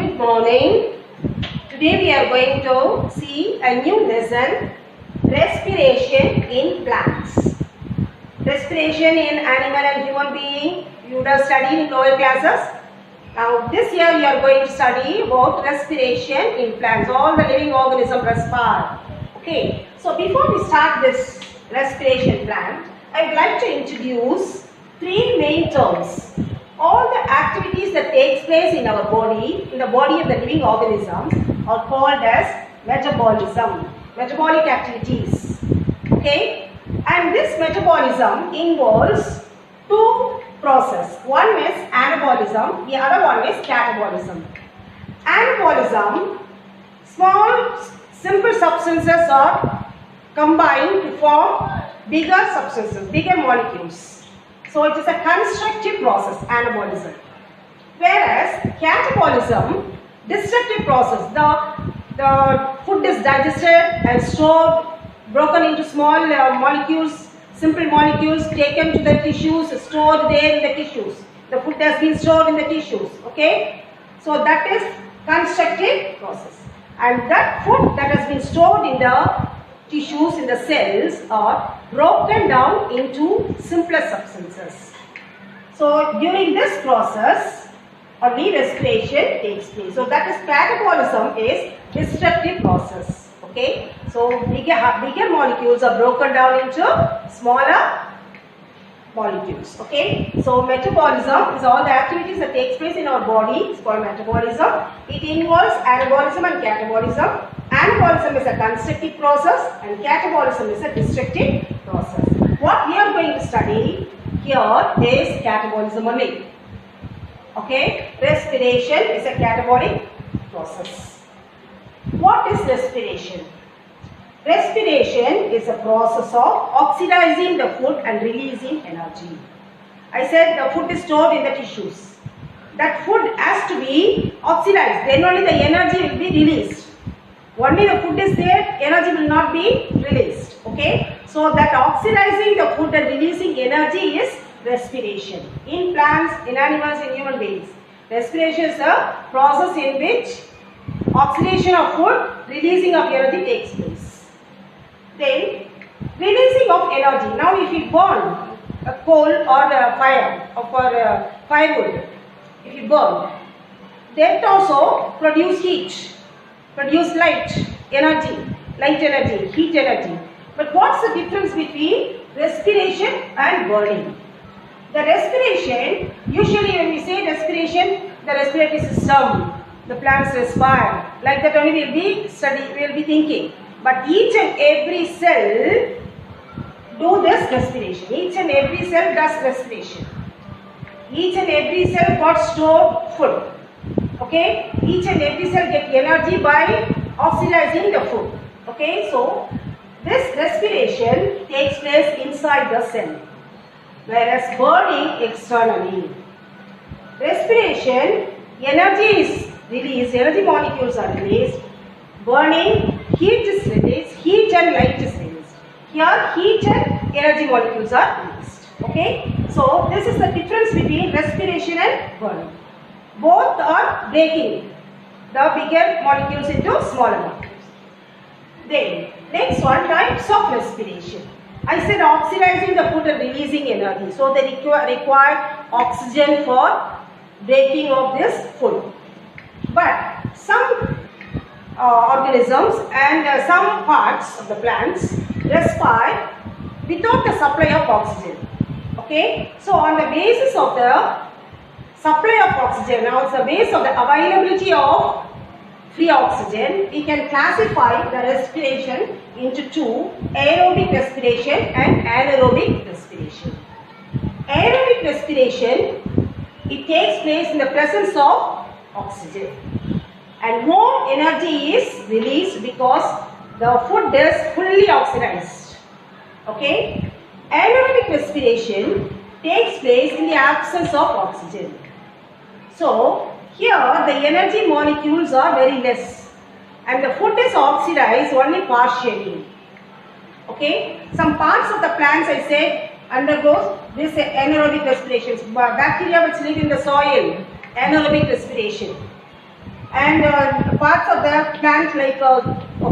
Good morning. Today we are going to see a new lesson, respiration in plants. Respiration in animal and human being, you would have studied in lower classes. Now this year we are going to study about respiration in plants. All the living organisms respire. Okay. So before we start this respiration plant, I would like to introduce three main terms. All the activities that takes place in our body, in the body of the living organisms, are called as metabolism, metabolic activities. Okay, and this metabolism involves two processes. One is anabolism, the other one is catabolism. Anabolism, small simple substances are combined to form bigger substances, bigger molecules. So it is a constructive process, anabolism. Whereas catabolism, destructive process. The food is digested and stored, broken into small molecules, simple molecules, taken to the tissues, stored there in the tissues. The food has been stored in the tissues. Okay, so that is constructive process. And that food that has been stored in the tissues, in the cells, are broken down into simpler substances. So during this process, only respiration takes place. So that is catabolism, is destructive process. Okay. So bigger molecules are broken down into smaller molecules. Okay. So metabolism is all the activities that takes place in our body. It's called metabolism. It involves anabolism and catabolism. Anabolism is a constructive process and catabolism is a destructive process. What we are going to study here is catabolism only. Okay, respiration is a catabolic process. What is respiration? Respiration is a process of oxidizing the food and releasing energy. I said the food is stored in the tissues. That food has to be oxidized, then only the energy will be released. Only the food is there, energy will not be released. Okay, so that oxidizing the food and releasing energy is respiration. In plants, in animals, in human beings, respiration is a process in which oxidation of food, releasing of energy takes place. Then releasing of energy. Now if you burn a coal or a fire or firewood, if you burn, that also produce heat, produce light energy, heat energy. But what's the difference between respiration and burning? The respiration, usually when we say respiration, the respiratory system, the plants respire. Like that only we will be thinking. But each and every cell do this respiration. Each and every cell does respiration. Each and every cell got stored food. Okay, each and every cell get energy by oxidizing the food. Okay, so this respiration takes place inside the cell, whereas burning externally. Respiration, energy is released, energy molecules are released. Burning, heat is released, heat and light is released. Here, heat and energy molecules are released. Okay, so this is the difference between respiration and burning. Both are breaking the bigger molecules into smaller molecules. Then, next one, types of respiration. I said oxidizing the food and releasing energy. So, they require oxygen for breaking of this food. But some organisms and some parts of the plants respire without the supply of oxygen. Okay. So, on the basis of the supply of oxygen, now it's the base of the availability of free oxygen, we can classify the respiration into two, aerobic respiration and anaerobic respiration. Aerobic respiration, it takes place in the presence of oxygen and more energy is released because the food is fully oxidized. Okay, anaerobic respiration takes place in the absence of oxygen. So, here the energy molecules are very less and the food is oxidized only partially. Okay, some parts of the plants I said undergoes this anaerobic respiration. Bacteria which live in the soil, anaerobic respiration. and parts of the plant like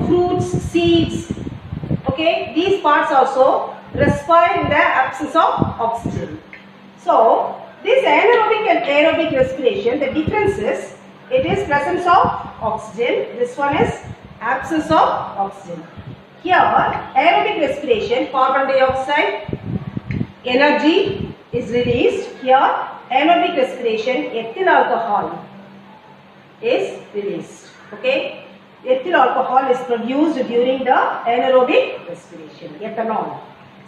fruits, seeds. Okay, these parts also respire in the absence of oxygen. So this anaerobic and aerobic respiration, the difference is it is presence of oxygen. This one is absence of oxygen. Here aerobic respiration, carbon dioxide, energy is released. Here anaerobic respiration, ethyl alcohol is released. Okay, ethyl alcohol is produced during the anaerobic respiration, ethanol.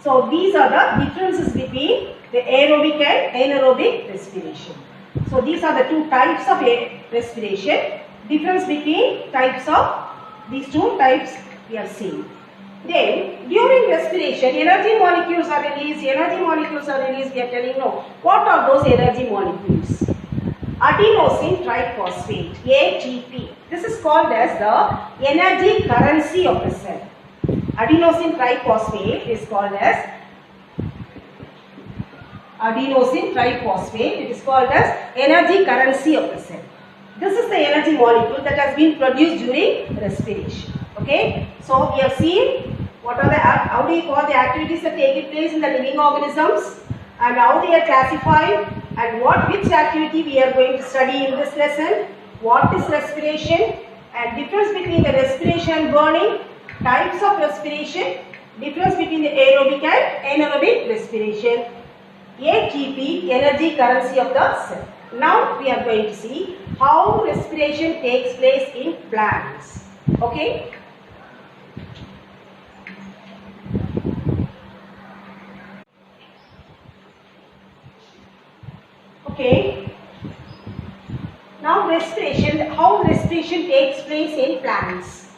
So these are the differences between the aerobic and anaerobic respiration. So these are the two types of respiration. Difference between types of these two types we have seen. Then during respiration, energy molecules are released. Energy molecules are released. We are telling no. What are those energy molecules? Adenosine triphosphate, ATP. This is called as the energy currency of the cell. Adenosine triphosphate is called as it is called as energy currency of the cell. This is the energy molecule that has been produced during respiration. Okay, so we have seen what are the how do you call the activities that take place in the living organisms and how they are classified and which activity we are going to study in this lesson. What is respiration and difference between the respiration and burning, types of respiration, difference between the aerobic and anaerobic respiration, ATP, energy currency of the cell. Now we are going to see how respiration takes place in plants. Okay. Okay. Now respiration, how respiration takes place in plants.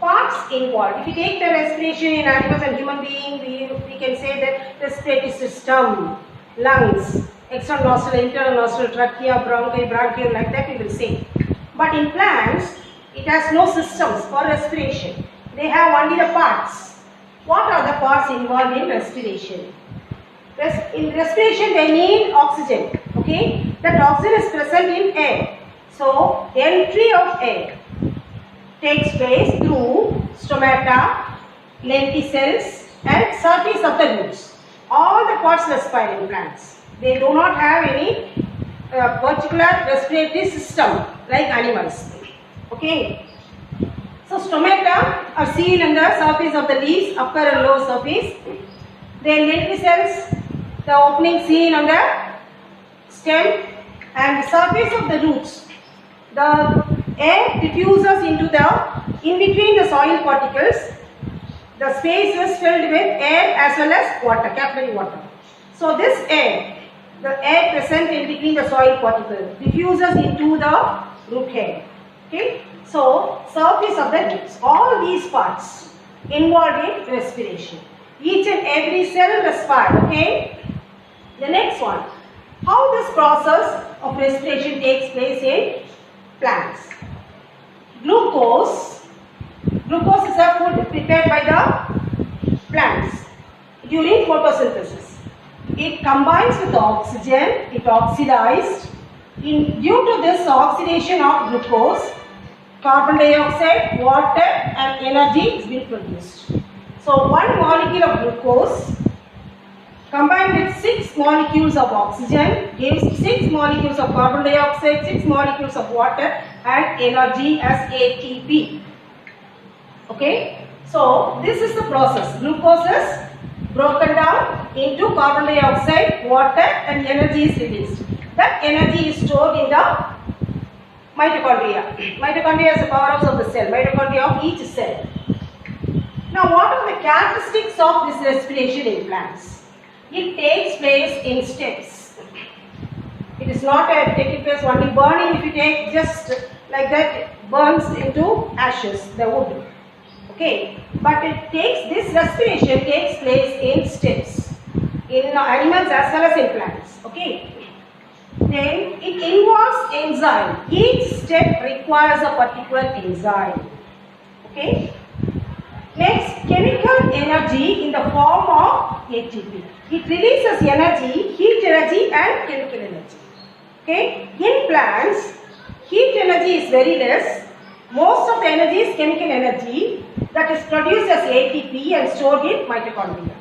Parts involved. If you take the respiration in animals and human beings, we can say that respiratory system, lungs, external nostril, internal nostril, trachea, bronchiole, like that we will say. But in plants, it has no systems for respiration. They have only the parts. What are the parts involved in respiration? In respiration, they need oxygen. Okay, that oxygen is present in air. So entry of air takes place through stomata, lenticels, and surface of the roots. All the parts respire in plants. They do not have any particular respiratory system like animals. Okay. So stomata are seen in the surface of the leaves, upper and lower surface. Then lenticels, the opening seen on the stem, and the surface of the roots. The air diffuses into in between the soil particles. The space is filled with air as well as water, capillary water. So this air, the air present in between the soil particles, diffuses into the root hair. Okay. So surface of the roots. All these parts involved in respiration. Each and every cell respires. Okay. The next one, how this process of respiration takes place in plants. Glucose is a food prepared by the plants during photosynthesis. It combines with oxygen, it oxidized. Due to this oxidation of glucose, carbon dioxide, water and energy is being produced. So one molecule of glucose combined with 6 molecules of oxygen gives 6 molecules of carbon dioxide, 6 molecules of water and energy as ATP. Okay. So this is the process. Glucose is broken down into carbon dioxide, water and energy is released. That energy is stored in the mitochondria. Mitochondria is the powerhouse of the cell. Mitochondria of each cell. Now what are the characteristics of this respiration in plants? It takes place in steps. It is not taking place only burning. If you take just like that, it burns into ashes, the wood. Okay, but this respiration takes place in steps, in animals as well as in plants. Okay, then it involves enzyme. Each step requires a particular enzyme. Okay. Next, chemical energy in the form of ATP. It releases energy, heat energy and chemical energy. Okay. In plants, Heat energy is very less. Most of the energy is chemical energy that is produced as ATP and stored in mitochondria.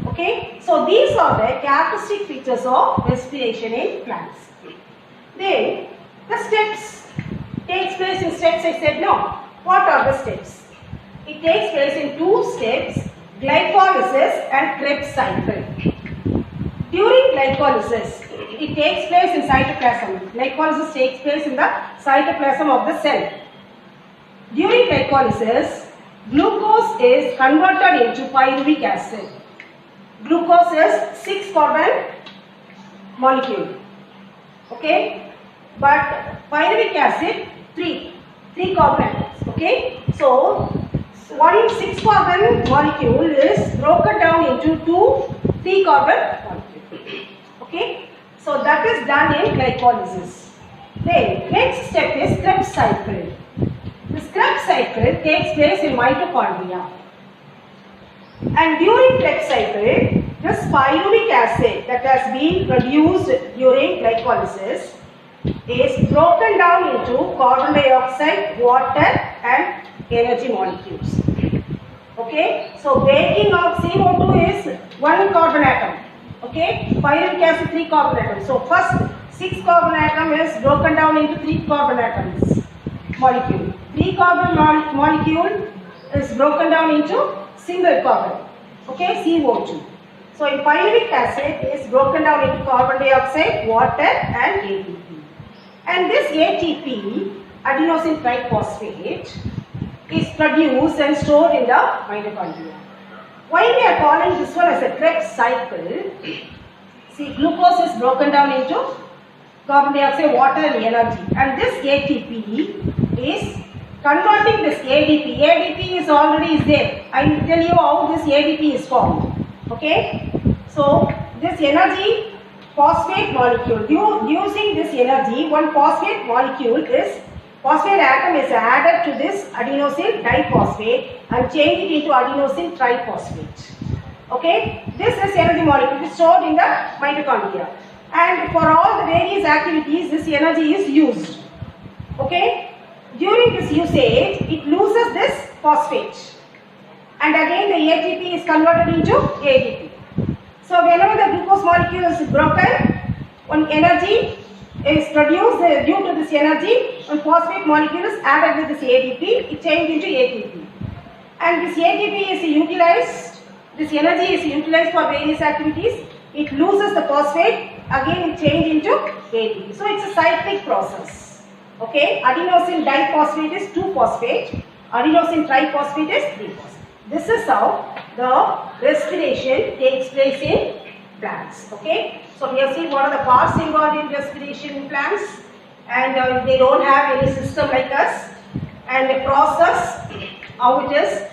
Okay, so these are the characteristic features of respiration in plants. Then the steps takes place in steps. I said no. What are the steps? It takes place in 2 steps: glycolysis and Krebs cycle. During glycolysis, it takes place in cytoplasm. Glycolysis takes place in the cytoplasm of the cell. During glycolysis, glucose is converted into pyruvic acid. Glucose is 6-carbon molecule. Okay, but pyruvic acid 3 carbon atoms. Okay, so one 6-carbon molecule is broken down into 2 3-carbon molecules. Okay, so that is done in glycolysis. Then next step is Krebs cycle. This Krebs cycle takes place in mitochondria. And during Krebs cycle, this pyruvic acid that has been produced during glycolysis is broken down into carbon dioxide, water and energy molecules. Okay, so breaking of CO2 is 1 carbon atom. Okay, pyruvic acid 3 carbon atoms. So first 6 carbon atom is broken down into 3 carbon atoms molecule. 3 carbon molecule is broken down into single carbon. Okay, CO2. So in pyruvic acid is broken down into carbon dioxide, water and ATP. And this ATP, adenosine triphosphate, is produced and stored in the mitochondria. Why we are calling this one as a Krebs cycle? See, glucose is broken down into carbon dioxide, water and energy. And this ATP is converting this ADP. ADP is already there. I will tell you how this ADP is formed. Okay. So this energy phosphate molecule, using this energy, one phosphate molecule is, phosphate atom is added to this adenosine diphosphate and change it into adenosine triphosphate. Okay. This is energy molecule is stored in the mitochondria. And for all the various activities, this energy is used. Okay. During this usage, it loses this phosphate. And again the ATP is converted into ADP. So whenever the glucose molecule is broken, one energy is produced due to this energy, one phosphate molecule is added with this ADP, it changes into ATP. And this ATP is utilized, this energy is utilized for various activities. It loses the phosphate, again it changes into ATP. So it's a cyclic process. Okay, adenosine diphosphate is 2-phosphate, adenosine triphosphate is 3-phosphate. This is how the respiration takes place in plants. Okay, so we have seen what are the parts involved in respiration in plants, and they don't have any system like us, and the process, how it is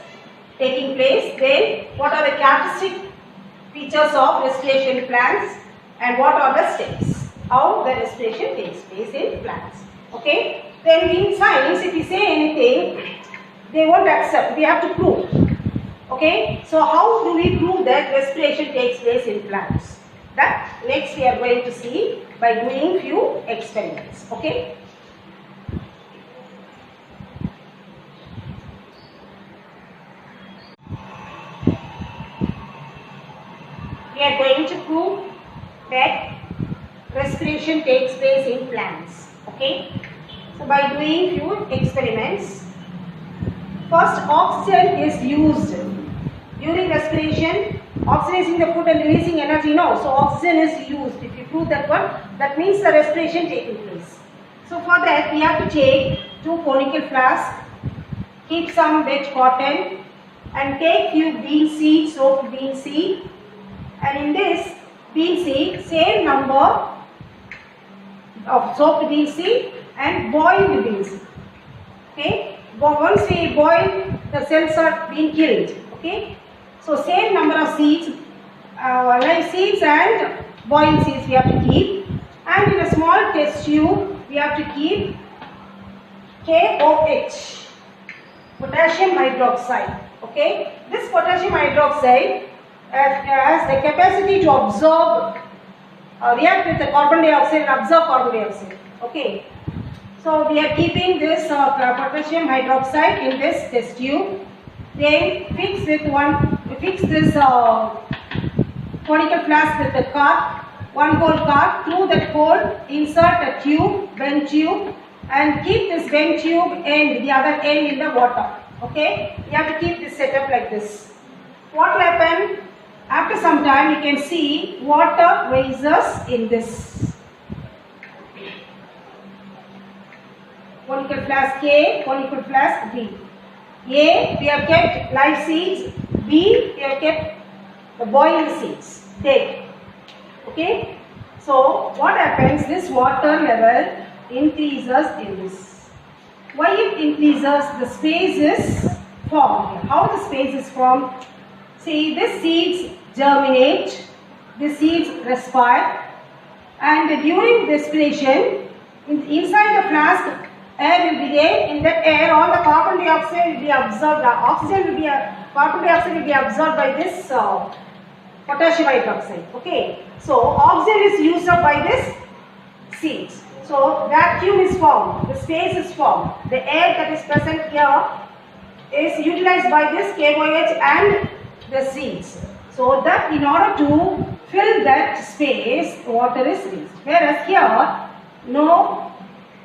taking place. Then what are the characteristic features of respiration in plants, and what are the steps, how the respiration takes place in plants. Okay, then in science, if we say anything, they won't accept, we have to prove. Okay, so how do we prove that respiration takes place in plants? That next we are going to see by doing few experiments. Okay. We are going to prove that respiration takes place in plants. Okay. So by doing few experiments, first oxygen is used during respiration, oxidizing the food and releasing energy. No, so oxygen is used. If you prove that one, that means the respiration taking place. So for that we have to take 2 conical flasks, keep some wet cotton and take few bean seed, soaked bean seed, and in this bean seed same number of soaked bean seed and boil the bean seed. Okay, but once we boil, the cells are being killed. Okay, so same number of seeds, live seeds and boiled seeds we have to keep, and in a small test tube we have to keep KOH, potassium hydroxide. Okay, this potassium hydroxide has the capacity to absorb, react with the carbon dioxide and absorb carbon dioxide. Okay, So we are keeping this potassium hydroxide in this test tube. Then fix this conical flask with the cork, one hole cork. Through that hole, insert a tube, bend tube, and keep this bend tube end, the other end in the water. Okay, you have to keep this setup like this. What will happen? After some time, you can see water rises in this conical flask A, conical flask B. A, we have kept live seeds. B, we have kept the boiled seeds. Dead. Okay. So what happens? This water level increases in this. Why it increases? The space is formed. How the space is formed? See, the seeds germinate, the seeds respire, and during respiration, inside the flask, air will be there. In that air, all the carbon dioxide will be absorbed. Carbon dioxide will be absorbed by this potassium hydroxide. Okay. So oxygen is used up by this seeds. So vacuum is formed. The space is formed. The air that is present here is utilized by this KOH and the seeds. So that in order to fill that space, water is released. Whereas here, no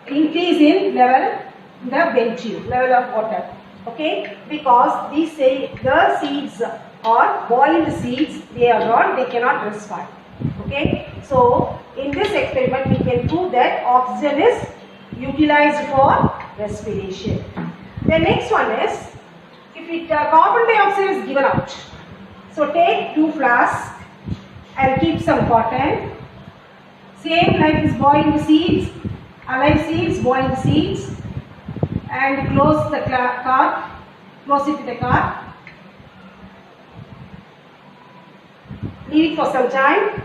increase in level, the bend tube, level of water. Okay, because these the seeds are boiled seeds, they cannot respire. Okay, so in this experiment we can prove that oxygen is utilized for respiration. The next one is, if carbon dioxide is given out. So take 2 flasks and keep some cotton. Same like this boiled seeds, alive seeds, boiled seeds, and close the cork, close it with the cork. Leave it for some time.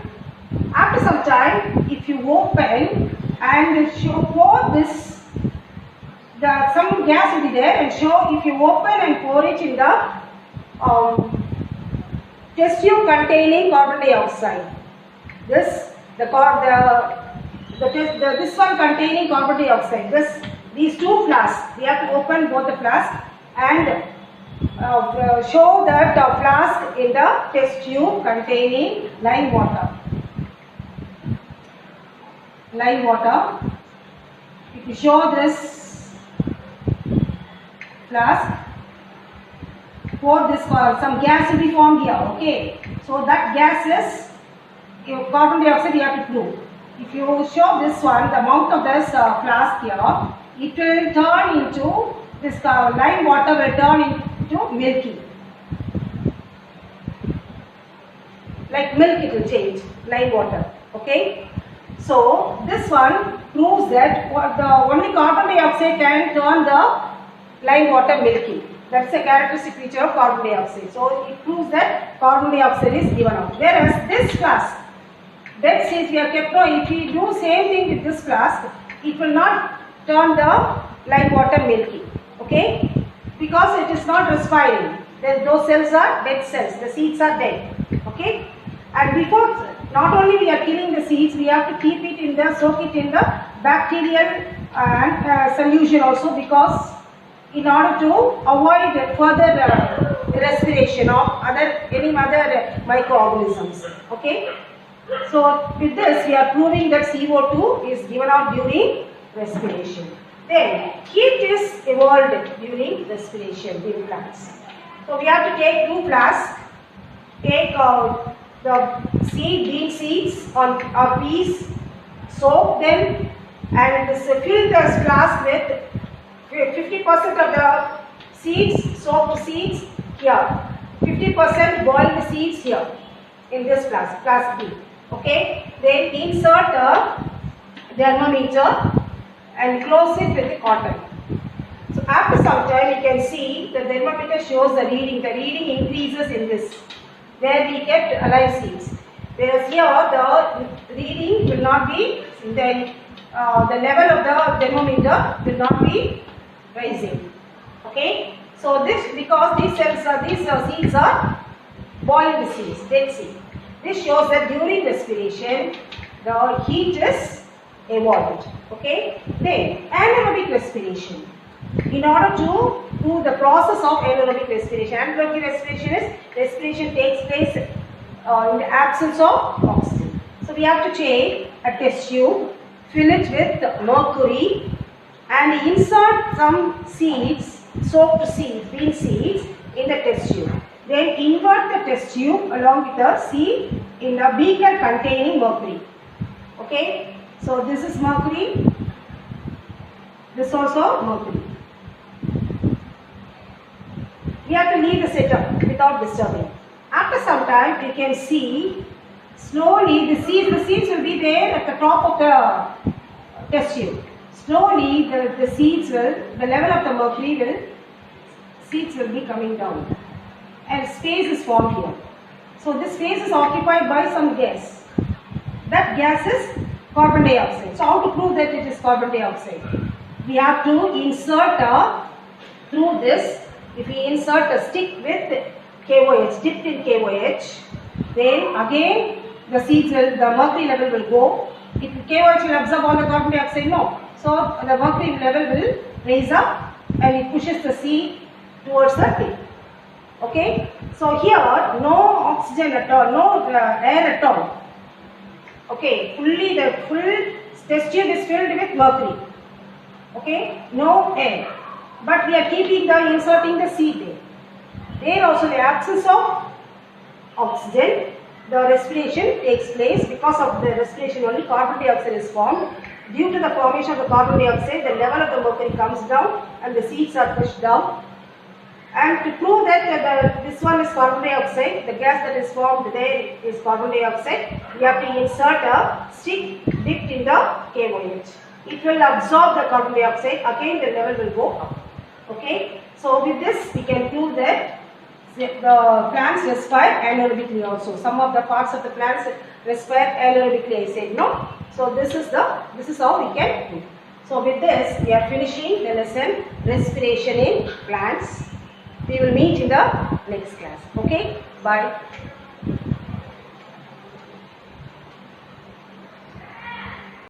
After some time, if you open and pour this, some gas will be there, and show if you open and pour it in the test tube containing carbon dioxide. This one containing carbon dioxide. These 2 flasks, we have to open both the flasks and show that flask in the test tube containing lime water. Lime water. If you show this flask, pour this, some gas will be formed here. Okay, so that gas is carbon dioxide. You have to prove. If you show this one, the mouth of this flask here, it will turn into this lime water will turn into milky. Like milk, it will change, lime water. Okay. So this one proves that only carbon dioxide can turn the lime water milky. That's a characteristic feature of carbon dioxide. So it proves that carbon dioxide is given out. Whereas this flask, that says we have kept, if we do same thing with this flask, it will not turn the lime water milky. Okay? Because it is not respiring. Those cells are dead cells. The seeds are dead. Okay? And before, not only we are killing the seeds, we have to keep it in the, soak it in the bacterial solution also, because in order to avoid further respiration of any other microorganisms. Okay? So with this we are proving that CO2 is given out during respiration. Then heat is evolved during respiration in plants. So we have to take 2 flasks, take the bean seeds or peas, soak them and fill the flask with 50% of the seeds, soaked seeds here, 50% boiled seeds here in this flask B. Okay, then insert a thermometer and close it with the cotton. So after some time you can see the thermometer shows the reading. The reading increases in this, where we kept alive seeds. Whereas here the reading will not be, the level of the thermometer will not be rising. Okay, so this, because these seeds are boiled seeds, dead seed. This shows that during respiration the heat is evolved. Okay. Then anaerobic respiration. In order to do the process of anaerobic respiration, anaerobic respiration takes place in the absence of oxygen. So we have to take a test tube, fill it with mercury, and insert some seeds, soaked seeds, bean seeds, in the test tube. Then invert the test tube along with the seed in a beaker containing mercury. Okay. So this is mercury. This also mercury. We have to leave the setup without disturbing. After some time, you can see slowly the seeds will be there at the top of the test tube. Slowly the seeds will, the level of the mercury seeds will be coming down, and space is formed here. So this space is occupied by some gas. That gas is carbon dioxide. So how to prove that it is carbon dioxide? We have to insert through this. If we insert a stick with KOH, dipped in KOH, then again the mercury level will go. KOH will absorb all the carbon dioxide? No. So the mercury level will raise up and it pushes the seed towards the tip. Okay. So here no oxygen at all, no air at all. Okay. The full test tube is filled with mercury. Okay. No air. But we are inserting the seed there. There also the absence of oxygen, the respiration takes place. Because of the respiration only carbon dioxide is formed. Due to the formation of the carbon dioxide, the level of the mercury comes down and the seeds are pushed down. And to prove that this one is carbon dioxide, the gas that is formed there is carbon dioxide, we have to insert a stick dipped in the KOH. It will absorb the carbon dioxide, again the level will go up. Okay, so with this we can prove that the plants respire anaerobically also. Some of the parts of the plants respire anaerobically, I said no. So this is how we can prove. So with this we are finishing the lesson respiration in plants. We will meet in the next class. Okay, bye.